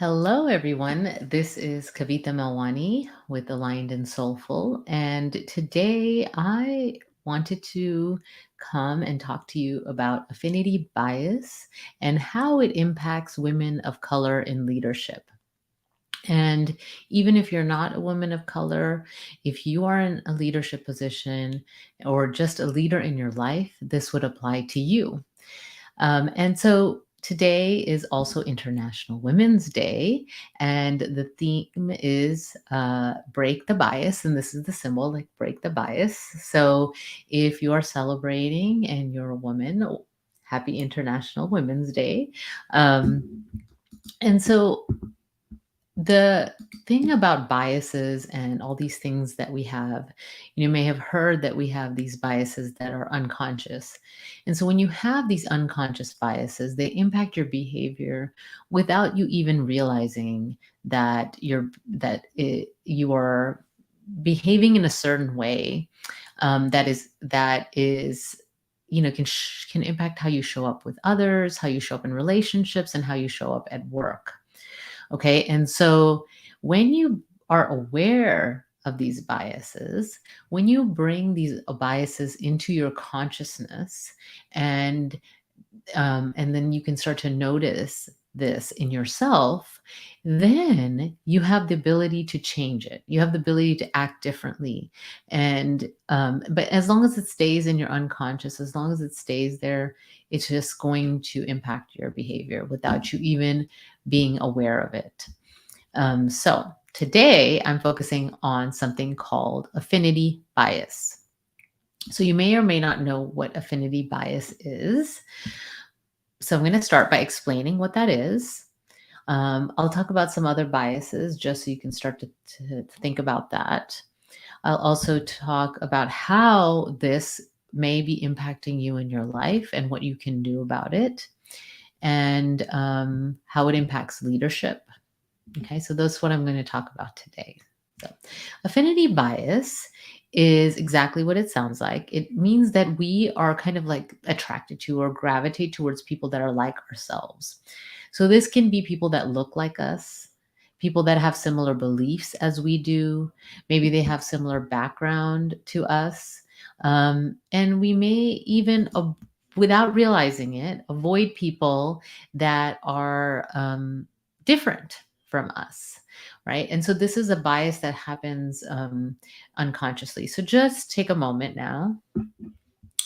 Hello, everyone. This is Kavita Melwani with Aligned and Soulful. And today I wanted to come and talk to you about affinity bias and how it impacts women of color in leadership. And even if you're not a woman of color, if you are in a leadership position or just a leader in your life, this would apply to you. And so today is also International Women's Day, and the theme is break the bias. And this is the symbol, like break the bias. So if you are celebrating and you're a woman, happy International Women's Day. And so the thing about biases and all these things that we have, you may have heard that we have these biases that are unconscious. And so when you have these unconscious biases, they impact your behavior without you even realizing that you are behaving in a certain way that is can impact how you show up with others, how you show up in relationships, and how you show up at work. Okay. And so when you are aware of these biases, when you bring these biases into your consciousness, and and then you can start to notice this in yourself, then you have the ability to change it. You have the ability to act differently. And but as long as it stays in your unconscious, as long as it stays there, it's just going to impact your behavior without you even being aware of it. So today I'm focusing on something called affinity bias. So you may or may not know what affinity bias is. So I'm going to start by explaining what that is. I'll talk about some other biases just so you can start to think about that. I'll also talk about how this may be impacting you in your life and what you can do about it, and how it impacts leadership. Okay, so that's what I'm going to talk about today. So, affinity bias is exactly what it sounds like. It means that we are kind of like attracted to or gravitate towards people that are like ourselves. So, this can be people that look like us, people that have similar beliefs as we do. Maybe they have similar background to us. And we may even, without realizing it, avoid people that are different from us, right? And so this is a bias that happens unconsciously. So just take a moment now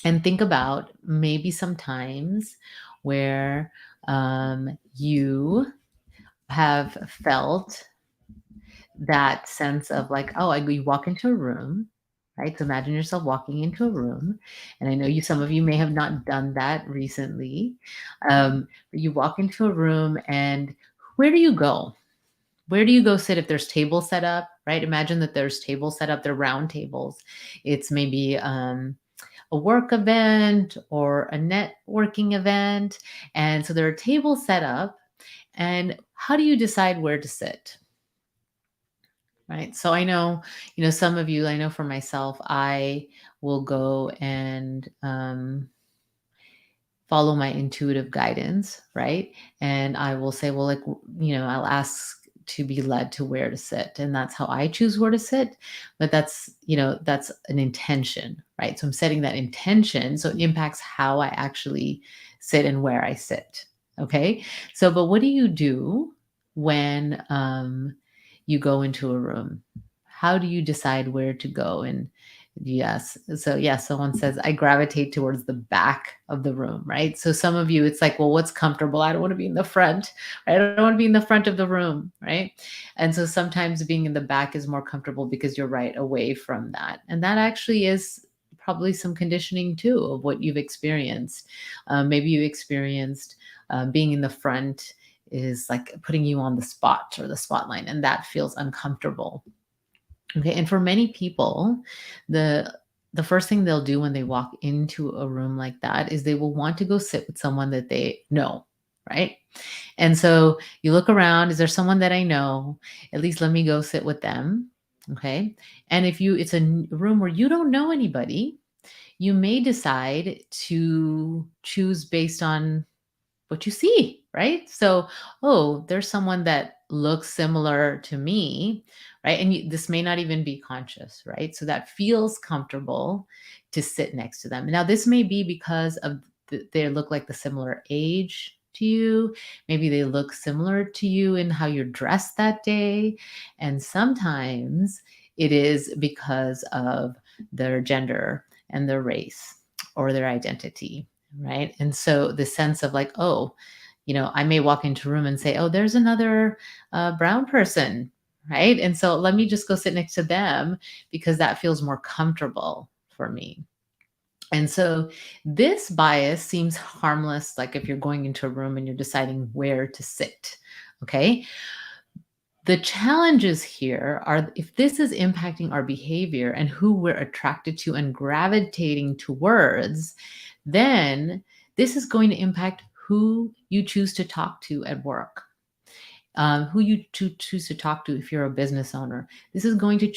and think about maybe some times where you have felt that sense of like, oh, you walk into a room, right? So imagine yourself walking into a room, and I know some of you may have not done that recently, but you walk into a room, and where do you go? Where do you go sit if there's tables set up, right? Imagine that there's tables set up, they're round tables. It's maybe a work event or a networking event. And so there are tables set up. And how do you decide where to sit? Right. So I know, some of you, I know for myself, I will go and follow my intuitive guidance, right? And I will say, well, like, I'll ask to be led to where to sit. And that's how I choose where to sit. But that's an intention, right? So I'm setting that intention. So it impacts how I actually sit and where I sit. Okay. So, but what do you do when you go into a room? How do you decide where to go? And yes. So, yeah, someone says, I gravitate towards the back of the room, right? So, some of you, it's like, well, what's comfortable? I don't want to be in the front, right? I don't want to be in the front of the room, right? And so, sometimes being in the back is more comfortable because you're right away from that. And that actually is probably some conditioning too of what you've experienced. Maybe you experienced being in the front is like putting you on the spot or the spotlight, and that feels uncomfortable. Okay, and for many people, the first thing they'll do when they walk into a room like that is they will want to go sit with someone that they know, right? And so you look around, is there someone that I know? At least let me go sit with them. Okay. And if it's a room where you don't know anybody, you may decide to choose based on what you see, right? So, oh, there's someone that looks similar to me, right? And this may not even be conscious, right? So that feels comfortable to sit next to them. Now, this may be because of they look like the similar age to you. Maybe they look similar to you in how you're dressed that day. And sometimes it is because of their gender and their race or their identity, right? And so the sense of like, oh, I may walk into a room and say, oh, there's another brown person, right? And so let me just go sit next to them because that feels more comfortable for me. And so this bias seems harmless, like if you're going into a room and you're deciding where to sit. Okay. The challenges here are if this is impacting our behavior and who we're attracted to and gravitating towards, then this is going to impact who you choose to talk to at work, who you choose to talk to if you're a business owner. This is going to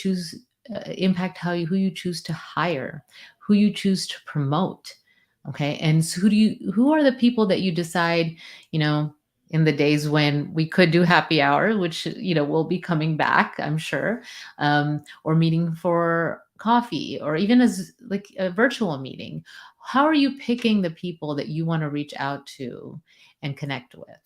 impact who you choose to hire, who you choose to promote. Okay, and so who are the people that you decide, you know, in the days when we could do happy hour, which will be coming back, I'm sure, or meeting for coffee, or even as like a virtual meeting. How are you picking the people that you want to reach out to and connect with?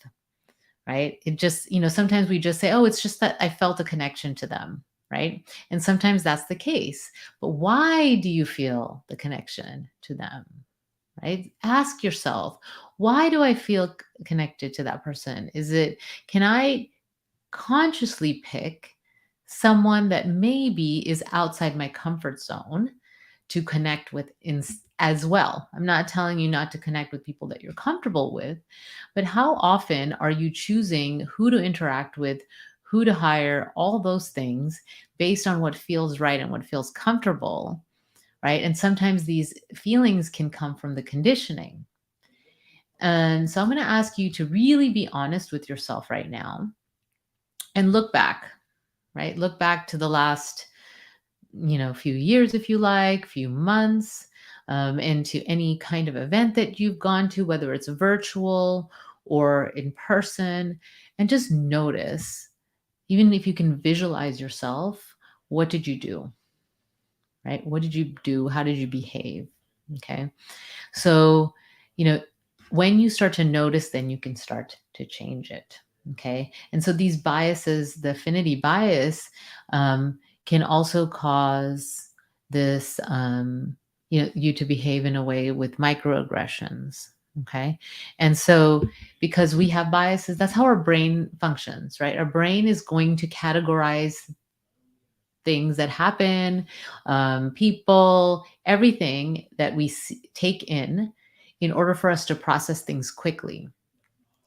Right? It just, sometimes we just say, oh, it's just that I felt a connection to them. Right? And sometimes that's the case. But why do you feel the connection to them? Right? Ask yourself, why do I feel connected to that person? Can I consciously pick someone that maybe is outside my comfort zone to connect with as well? I'm not telling you not to connect with people that you're comfortable with, but how often are you choosing who to interact with, who to hire, all those things based on what feels right and what feels comfortable, right? And sometimes these feelings can come from the conditioning. And so I'm going to ask you to really be honest with yourself right now and look back, right? Look back to the last, few years, if you like, few months, into any kind of event that you've gone to, whether it's virtual or in person, and just notice, even if you can visualize yourself, what did you do, right? What did you do? How did you behave? Okay. So, you know, when you start to notice, then you can start to change it. Okay. And so these biases, the affinity bias, can also cause this, you to behave in a way with microaggressions. Okay. And so, because we have biases, that's how our brain functions, right? Our brain is going to categorize things that happen, people, everything that we take in order for us to process things quickly.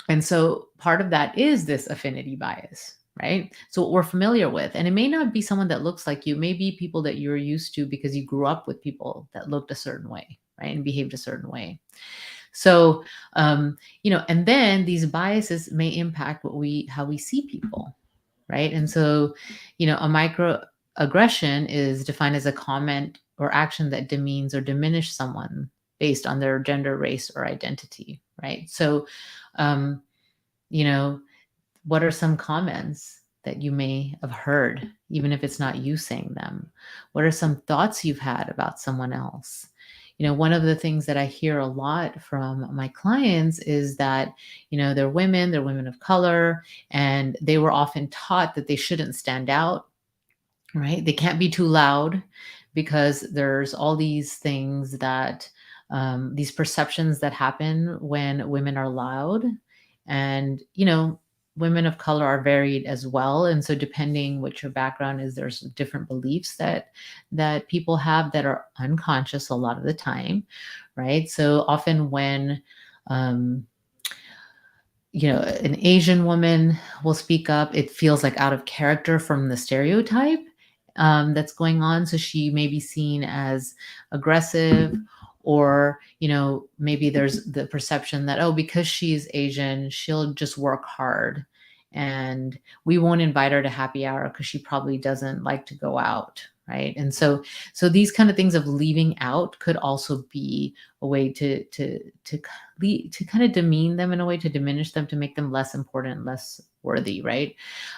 And so part of that is this affinity bias, right? So what we're familiar with, and it may not be someone that looks like you, it may be people that you're used to because you grew up with people that looked a certain way, right? And behaved a certain way. So, and then these biases may impact how we see people, right? And so, a microaggression is defined as a comment or action that demeans or diminish someone based on their gender, race, or identity, right? So, um, you know, what are some comments that you may have heard, even if it's not you saying them? What are some thoughts you've had about someone else? One of the things that I hear a lot from my clients is that, they're women of color, and they were often taught that they shouldn't stand out, right? They can't be too loud because there's all these things that, these perceptions that happen when women are loud. And, women of color are varied as well. And so depending what your background is, there's different beliefs that people have that are unconscious a lot of the time, right? So often when, um, an Asian woman will speak up, it feels like out of character from the stereotype, that's going on. So she may be seen as aggressive, or, maybe there's the perception that, oh, because she's Asian, she'll just work hard and we won't invite her to happy hour because she probably doesn't like to go out, right? And so these kind of things of leaving out could also be a way to kind of demean them, in a way to diminish them, to make them less important, less worthy, right?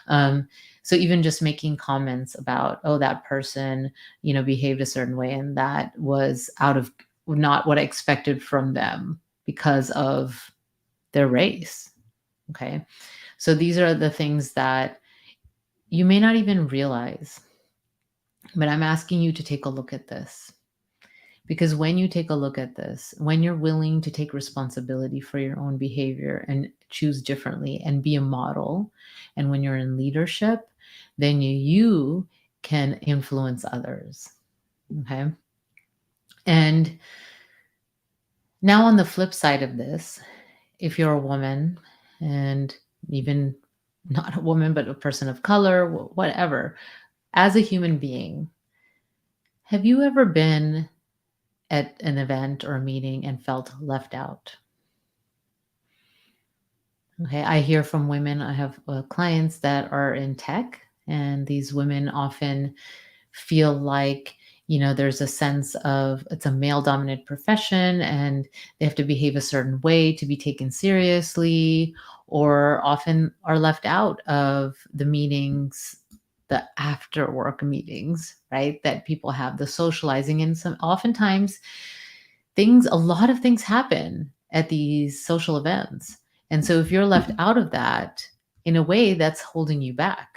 um, so even just making comments about, oh, that person, behaved a certain way, and that was out of not what I expected from them because of their race. Okay. So these are the things that you may not even realize, but I'm asking you to take a look at this. Because when you take a look at this, when you're willing to take responsibility for your own behavior and choose differently and be a model, and when you're in leadership, then you can influence others. Okay. And now, on the flip side of this, if you're a woman, and even not a woman, but a person of color, whatever, as a human being, have you ever been at an event or a meeting and felt left out? Okay, I hear from women. I have clients that are in tech, and these women often feel like, there's a sense of it's a male dominant profession and they have to behave a certain way to be taken seriously, or often are left out of the meetings, the after work meetings, right? That people have, the socializing. And some oftentimes a lot of things happen at these social events. And so if you're left out of that, in a way, that's holding you back.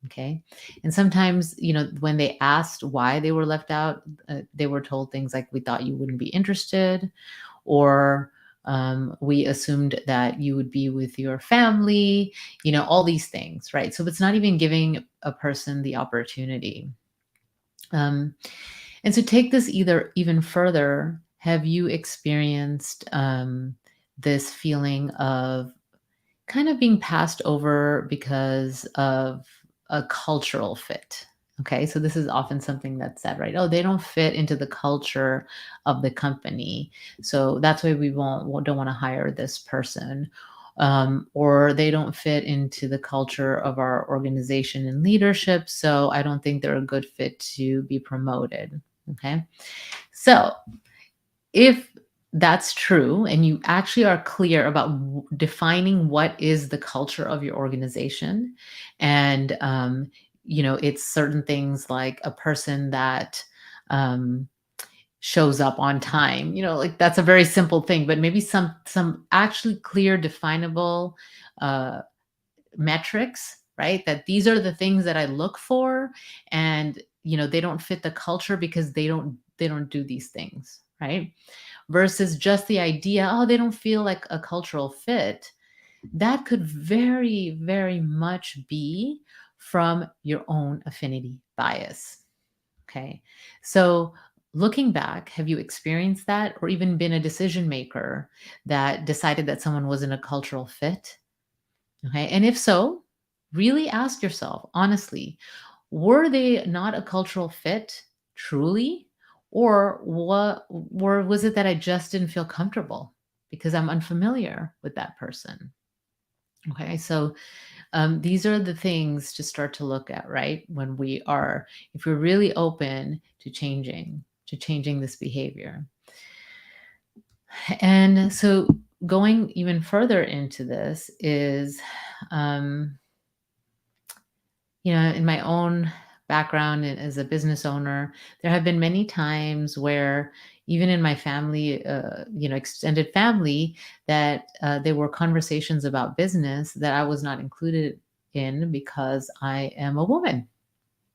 Okay. And sometimes, when they asked why they were left out, they were told things like, we thought you wouldn't be interested, or we assumed that you would be with your family, all these things, right? So it's not even giving a person the opportunity. Um, and so take this either even further. Have you experienced this feeling of kind of being passed over because of a cultural fit? Okay, so this is often something that's said, right? Oh, they don't fit into the culture of the company, so that's why don't want to hire this person. Or they don't fit into the culture of our organization and leadership, so I don't think they're a good fit to be promoted. Okay, so if that's true and you actually are clear about defining what is the culture of your organization, and it's certain things like a person that um, shows up on time, like that's a very simple thing, but maybe some actually clear definable uh, metrics, right? That these are the things that I look for, and they don't fit the culture because they don't do these things, right? Versus just the idea, oh, they don't feel like a cultural fit. That could very, very much be from your own affinity bias. Okay. So, looking back, have you experienced that, or even been a decision maker that decided that someone wasn't a cultural fit? Okay. And if so, really ask yourself honestly, were they not a cultural fit truly? Or was it that I just didn't feel comfortable because I'm unfamiliar with that person? Okay. So these are the things to start to look at, right? If we're really open to changing this behavior. And so going even further into this is, um, in my own background and as a business owner, there have been many times where even in my family, extended family, that there were conversations about business that I was not included in because I am a woman,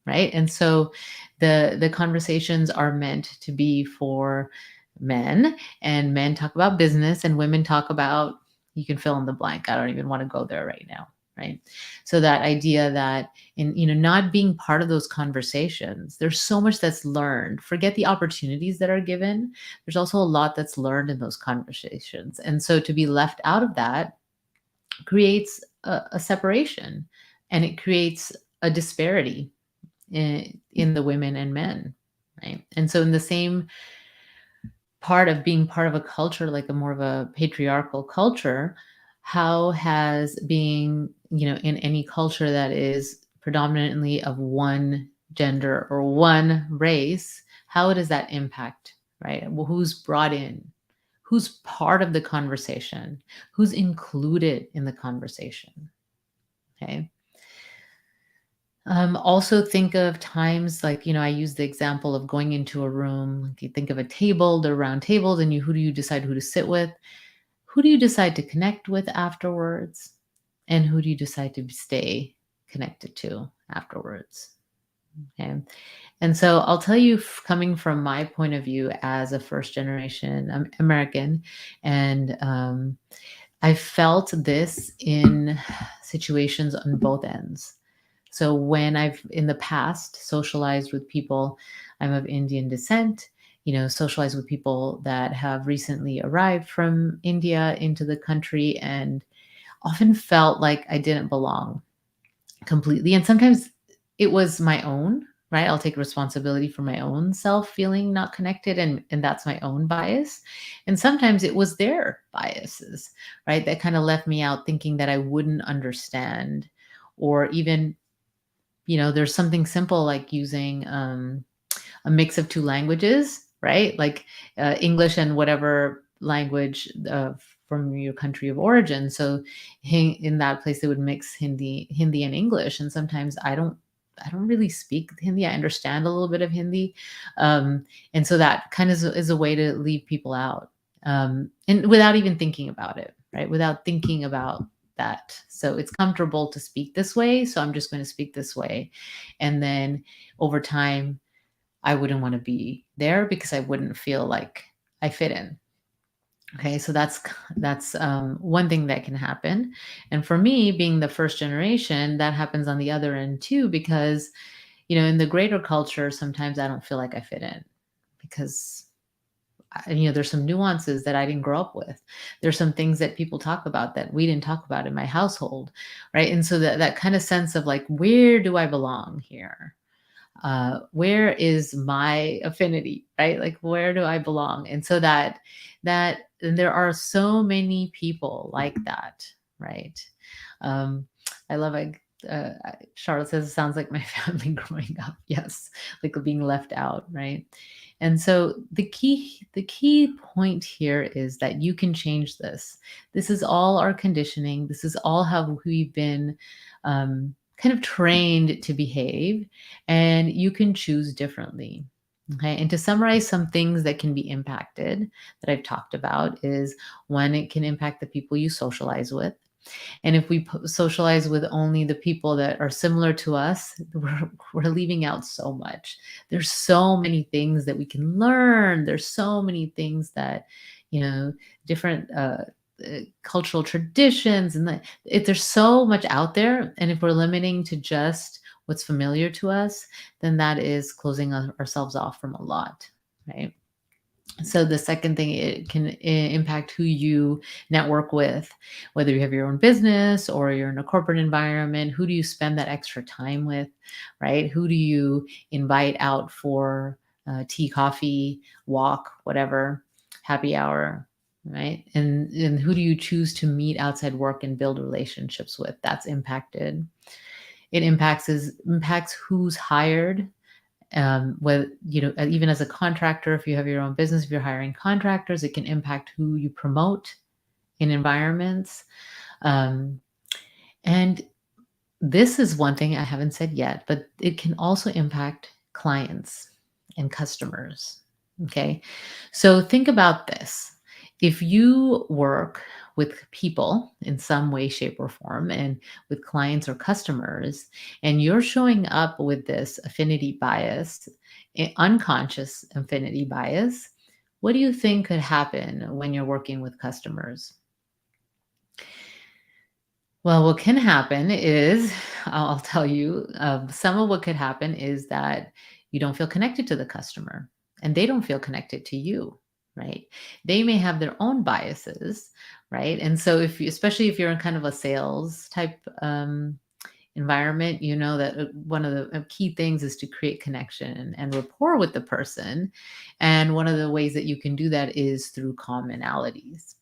right? And so the conversations are meant to be for men, and men talk about business and women talk about, you can fill in the blank. I don't even want to go there right now, right? So that idea that in not being part of those conversations, there's so much that's learned. Forget the opportunities that are given. There's also a lot that's learned in those conversations. And so to be left out of that creates a separation, and it creates a disparity in the women and men, right? And so in the same part of being part of a culture, like a more of a patriarchal culture, how has being, in any culture that is predominantly of one gender or one race, how does that impact, right? Well, who's brought in? Who's part of the conversation? Who's included in the conversation? Okay. Also think of times like, I use the example of going into a room. Like you think of a table, the round tables, and who do you decide who to sit with? Who do you decide to connect with afterwards? And who do you decide to stay connected to afterwards? Okay. And so I'll tell you, coming from my point of view as a first generation American, and I felt this in situations on both ends. So when I've in the past socialized with people, I'm of Indian descent, socialized with people that have recently arrived from India into the country and often felt like I didn't belong completely. And sometimes it was my own, right? I'll take responsibility for my own self feeling not connected, and that's my own bias. And sometimes it was their biases, right? That kind of left me out thinking that I wouldn't understand, or even, there's something simple like using a mix of two languages, right? Like English and whatever language from your country of origin. So in that place, they would mix Hindi and English. And sometimes I don't really speak Hindi. I understand a little bit of Hindi, and so that kind of is a way to leave people out, and without even thinking about it, right? Without thinking about that. So it's comfortable to speak this way, so I'm just going to speak this way, and then over time I wouldn't want to be there because I wouldn't feel like I fit in. Okay, so that's one thing that can happen, and for me, being the first generation, that happens on the other end too. Because in the greater culture, sometimes I don't feel like I fit in because there's some nuances that I didn't grow up with. There's some things that people talk about that we didn't talk about in my household, right? And so that kind of sense of like, where do I belong here? Where is my affinity, right? Like, where do I belong? And so and there are so many people like that, right? um I love it. Charlotte says it sounds like my family growing up. Yes, like being left out, right? And so the key point here is that you can change this. This is all our conditioning. This is all how we've been kind of trained to behave, and you can choose differently. Okay. And to summarize some things that can be impacted that I've talked about is, one, it can impact the people you socialize with. And if we socialize with only the people that are similar to us, we're leaving out so much. There's so many things that we can learn. There's so many things that, different cultural traditions, and there's so much out there. And if we're limiting to just what's familiar to us, then that is closing ourselves off from a lot, right? So the second thing, it can impact who you network with, whether you have your own business or you're in a corporate environment. Who do you spend that extra time with, right? Who do you invite out for tea, coffee, walk, whatever, happy hour, right? And who do you choose to meet outside work and build relationships with? That's impacted. It impacts who's hired, with even as a contractor. If you have your own business, if you're hiring contractors, it can impact who you promote in environments. um, and this is one thing I haven't said yet, but it can also impact clients and customers. Okay. So think about this. If you work with people in some way, shape, or form, and with clients or customers, and you're showing up with this affinity bias, unconscious affinity bias, what do you think could happen when you're working with customers? Well, what can happen is, I'll tell you, some of what could happen is that you don't feel connected to the customer and they don't feel connected to you, right? They may have their own biases, right? And so, especially if you're in kind of a sales type environment, you know that one of the key things is to create connection and rapport with the person. And one of the ways that you can do that is through commonalities.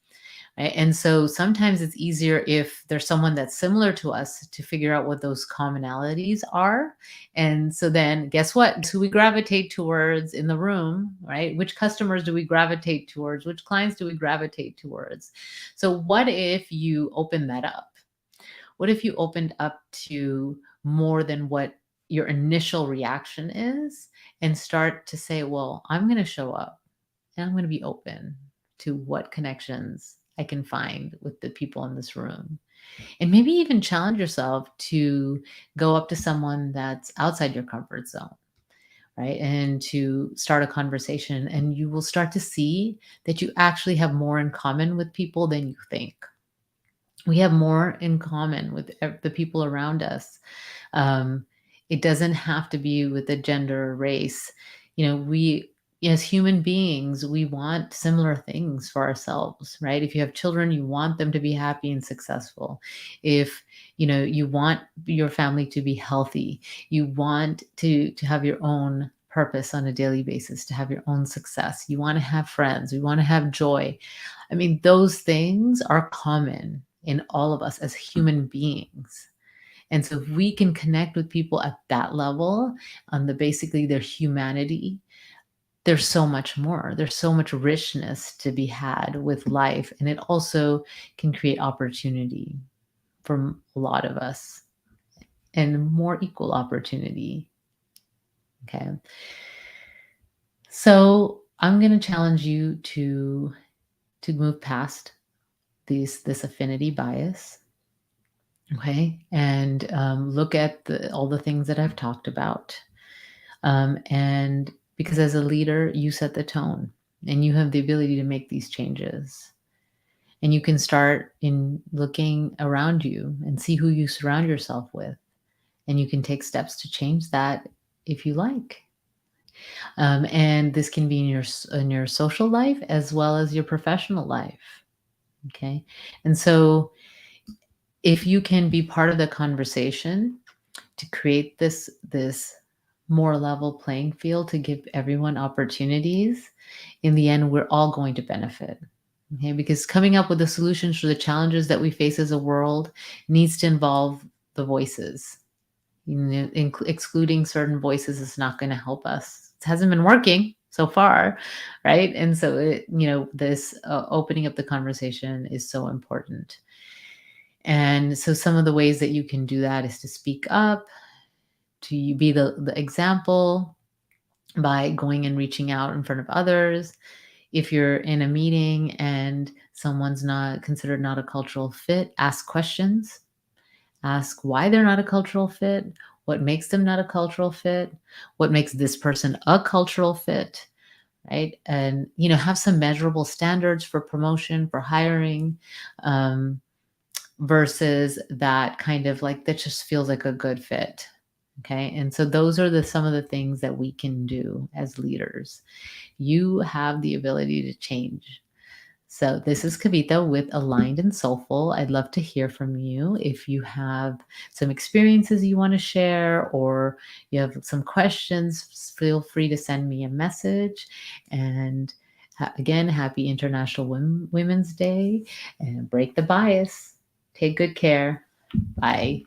right? And so sometimes it's easier if there's someone that's similar to us to figure out what those commonalities are. And so then guess what? Guess who we gravitate towards in the room, right? Which customers do we gravitate towards? Which clients do we gravitate towards? So what if you open that up? What if you opened up to more than what your initial reaction is and start to say, well, I'm going to show up and I'm going to be open to what connections I can find with the people in this room. And maybe even challenge yourself to go up to someone that's outside your comfort zone, right? And to start a conversation. And you will start to see that you actually have more in common with people than you think. We have more in common with the people around us. Um, it doesn't have to be with a gender or race. We as human beings, we want similar things for ourselves, right? If you have children, you want them to be happy and successful. If you want your family to be healthy, you want to have your own purpose on a daily basis, to have your own success. You want to have friends, you want to have joy. I mean, those things are common in all of us as human beings. And so if we can connect with people at that level, on the basically their humanity, there's so much more. There's so much richness to be had with life. And it also can create opportunity for a lot of us and more equal opportunity. Okay. So I'm going to challenge you to move past this affinity bias. Okay. And look at all the things that I've talked about. And because as a leader, you set the tone and you have the ability to make these changes. And you can start in looking around you and see who you surround yourself with. And you can take steps to change that if you like. And this can be in your social life as well as your professional life. Okay. And so if you can be part of the conversation to create this more level playing field to give everyone opportunities, in the end, we're all going to benefit. Okay, because coming up with the solutions for the challenges that we face as a world needs to involve the voices. Excluding certain voices is not going to help us. It hasn't been working so far, right? And so, this opening up the conversation is so important. And so, some of the ways that you can do that is to speak up, to be the example by going and reaching out in front of others. If you're in a meeting and someone's not considered not a cultural fit, ask questions. Ask why they're not a cultural fit, what makes them not a cultural fit, what makes this person a cultural fit, right? And have some measurable standards for promotion, for hiring, versus that kind of like that just feels like a good fit. Okay. And so those are some of the things that we can do as leaders. You have the ability to change. So this is Kavita with Aligned and Soulful. I'd love to hear from you. If you have some experiences you want to share or you have some questions, feel free to send me a message. And again, happy International Women's Day, and break the bias. Take good care. Bye.